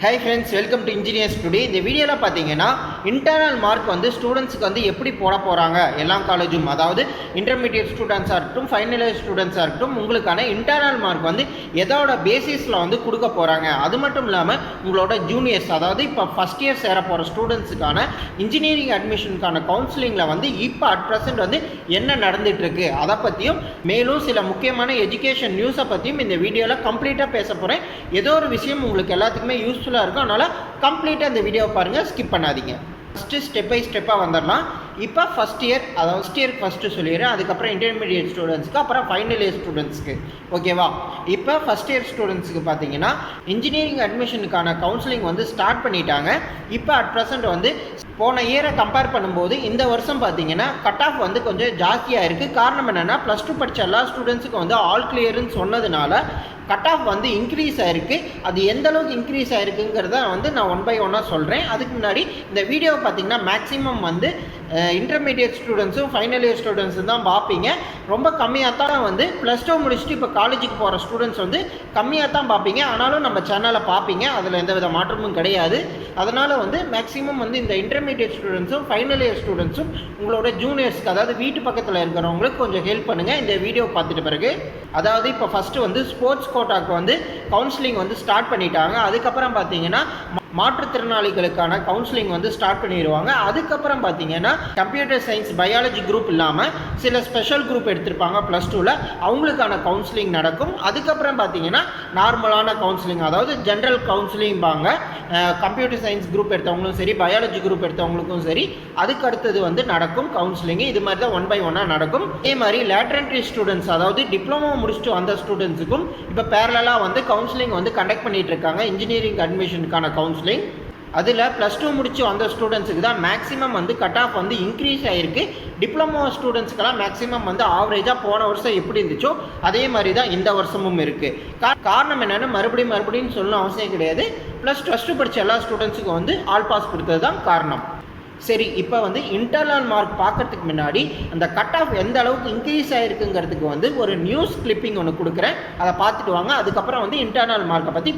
Hi friends, welcome to engineers today. இந்த வீடியோவில் பார்த்தீங்கன்னா இன்டர்னல் மார்க் வந்து ஸ்டூடெண்ட்ஸுக்கு வந்து எப்படி போட போகிறாங்க எல்லா காலேஜும், அதாவது இன்டர்மீடியட் ஸ்டூடெண்ட்ஸாக இருக்கட்டும், ஃபைனல் இயர் ஸ்டூடெண்ட்ஸாக இருக்கட்டும், உங்களுக்கான இன்டர்னல் மார்க் வந்து எதோட பேசிஸில் வந்து கொடுக்க போகிறாங்க. அது மட்டும் இல்லாமல் உங்களோட ஜூனியர்ஸ், அதாவது இப்போ ஃபஸ்ட் இயர் சேர போகிற ஸ்டூடெண்ட்ஸுக்கான இன்ஜினியரிங் அட்மிஷனுக்கான கவுன்சிலிங்கில் வந்து இப்போ அட் ப்ரெசென்ட் வந்து என்ன நடந்துகிட்ருக்கு அதை பற்றியும், மேலும் சில முக்கியமான எஜுகேஷன் நியூஸை பற்றியும் இந்த வீடியோவில் கம்ப்ளீட்டாக பேச போகிறேன். ஏதோ ஒரு விஷயம் உங்களுக்கு எல்லாத்துக்குமே யூஸ்ஃபுல்லாக இருக்கும், அதனால் கம்ப்ளீட்டாக இந்த வீடியோவை பாருங்கள், ஸ்கிப் பண்ணாதீங்க. ஃபஸ்ட்டு ஸ்டெப் பை ஸ்டெப்பாக வந்துடலாம். இப்போ ஃபஸ்ட் இயர், அதாவது ஃபஸ்ட் இயர் ஃபஸ்ட்டு சொல்லிடுறேன், அதுக்கப்புறம் இன்டர்மீடியட் ஸ்டூடெண்ட்ஸ்க்கு, அப்புறம் ஃபைனல் இயர் ஸ்டூடெண்ட்ஸ்க்கு. ஓகேவா? இப்போ ஃபஸ்ட் இயர் ஸ்டூடெண்ட்ஸுக்கு பார்த்தீங்கன்னா இன்ஜினியரிங் அட்மிஷனுக்கான கவுன்சிலிங் வந்து ஸ்டார்ட் பண்ணிட்டாங்க. இப்போ அட் ப்ரெசென்ட் வந்து போன இயரை கம்பேர் பண்ணும்போது இந்த வருஷம் பார்த்தீங்கன்னா கட் ஆஃப் வந்து கொஞ்சம் ஜாஸ்தியாக இருக்குது. காரணம் என்னென்னா, ப்ளஸ் டூ படித்த எல்லா ஸ்டூடெண்ட்ஸுக்கும் வந்து ஆல் கிளியர்னு சொன்னதுனால கட் ஆஃப் வந்து இன்க்ரீஸ் ஆகிருக்கு. அது எந்த அளவுக்கு இன்க்ரீஸ் ஆகிருக்குங்கிறத வந்து நான் ஒன் பை ஒன்னாக சொல்கிறேன். அதுக்கு முன்னாடி இந்த வீடியோவை பார்த்தீங்கன்னா மேக்ஸிமம் வந்து இன்டர்மீடியட் ஸ்டூடெண்ட்ஸும் ஃபைனல் இயர் ஸ்டூடெண்ட்ஸும் தான் பார்ப்பீங்க. ரொம்ப கம்மியாக தான் வந்து ப்ளஸ் டூ முடிச்சுட்டு இப்போ காலேஜுக்கு போகிற ஸ்டூடெண்ட்ஸ் வந்து கம்மியாக தான் பார்ப்பீங்க. ஆனாலும் நம்ம சேனலை பார்ப்பீங்க, அதில் எந்த வித மாற்றமும் கிடையாது. அதனால் வந்து மேக்ஸிமம் வந்து இந்த இன்டர்மீடியட் ஸ்டூடெண்ட்ஸும் ஃபைனல் இயர் ஸ்டூடெண்ட்ஸும் உங்களோட ஜூனியர்ஸ்க்கு, அதாவது வீட்டு பக்கத்தில் இருக்கிறவங்களுக்கு கொஞ்சம் ஹெல்ப் பண்ணுங்கள் இந்த வீடியோ பார்த்துட்டு பிறகு. அதாவது இப்போ ஃபஸ்ட்டு வந்து ஸ்போர்ட்ஸ் கோட்டாக்கு வந்து கவுன்சிலிங் வந்து ஸ்டார்ட் பண்ணிட்டாங்க. அதுக்கப்புறம் பார்த்தீங்கன்னா மாற்றுத்திறனாளிகளுக்கான கவுன்சிலிங் வந்து ஸ்டார்ட் பண்ணிடுவாங்க. அதுக்கப்புறம் பார்த்தீங்கன்னா கம்ப்யூட்டர் சயின்ஸ், பயாலஜி குரூப் இல்லாமல் சில ஸ்பெஷல் குரூப் எடுத்திருப்பாங்க ப்ளஸ் டூவில், அவங்களுக்கான கவுன்சிலிங் நடக்கும். அதுக்கப்புறம் பார்த்தீங்கன்னா நார்மலான கவுன்சிலிங், அதாவது ஜென்ரல் கவுன்சிலிங்பாங்க. கம்ப்யூட்டர் சயின்ஸ் குரூப் எடுத்தவங்களும் சரி, பயாலஜி குரூப் எடுத்தவங்களுக்கும் சரி, அதுக்கு அடுத்தது வந்து நடக்கும் கவுன்சிலிங். இது மாதிரி தான் ஒன் பை ஒன்னாக நடக்கும். அதே மாதிரி லேட்டர் என்ட்ரி ஸ்டூடெண்ட்ஸ், அதாவது டிப்ளமோ முடிச்சுட்டு வந்த ஸ்டூடெண்ட்ஸுக்கும் இப்போ பேரலாக வந்து கவுன்சிலிங் வந்து கண்டக்ட் பண்ணிட்டு இருக்காங்க, இன்ஜினியரிங் அட்மிஷனுக்கான கவுன்சிலிங். அதில் ப்ளஸ் டூ முடிச்சு வந்த ஸ்டூடெண்ட்ஸுக்கு தான் மேக்ஸிமம் வந்து கட் ஆஃப் வந்து இன்க்ரீஸ் ஆகிருக்கு. டிப்ளமோ ஸ்டூடெண்ட்ஸ்க்கெல்லாம் மேக்ஸிமம் வந்து ஆவரேஜாக போன வருஷம் எப்படி இருந்துச்சோ அதே மாதிரி தான் இந்த வருஷமும் இருக்குது. காரணம் என்னென்னு மறுபடியும் சொல்லணும் அவசியம் கிடையாது. ப்ளஸ் டூ படித்த எல்லா ஸ்டூடெண்ட்ஸுக்கும் வந்து ஆல் பாஸ் கொடுத்தது தான் காரணம். சரி, இப்போ வந்து இன்டர்னல் மார்க் பார்க்கறதுக்கு முன்னாடி அந்த கட் ஆஃப் எந்த அளவுக்கு இன்க்ரீஸ் ஆகிருக்குங்கிறதுக்கு வந்து ஒரு நியூஸ் கிளிப்பிங் ஒன்று கொடுக்குறேன், அதை பார்த்துட்டு வாங்க. அதுக்கப்புறம் வந்து இன்டர்னல் மார்க்கை பற்றி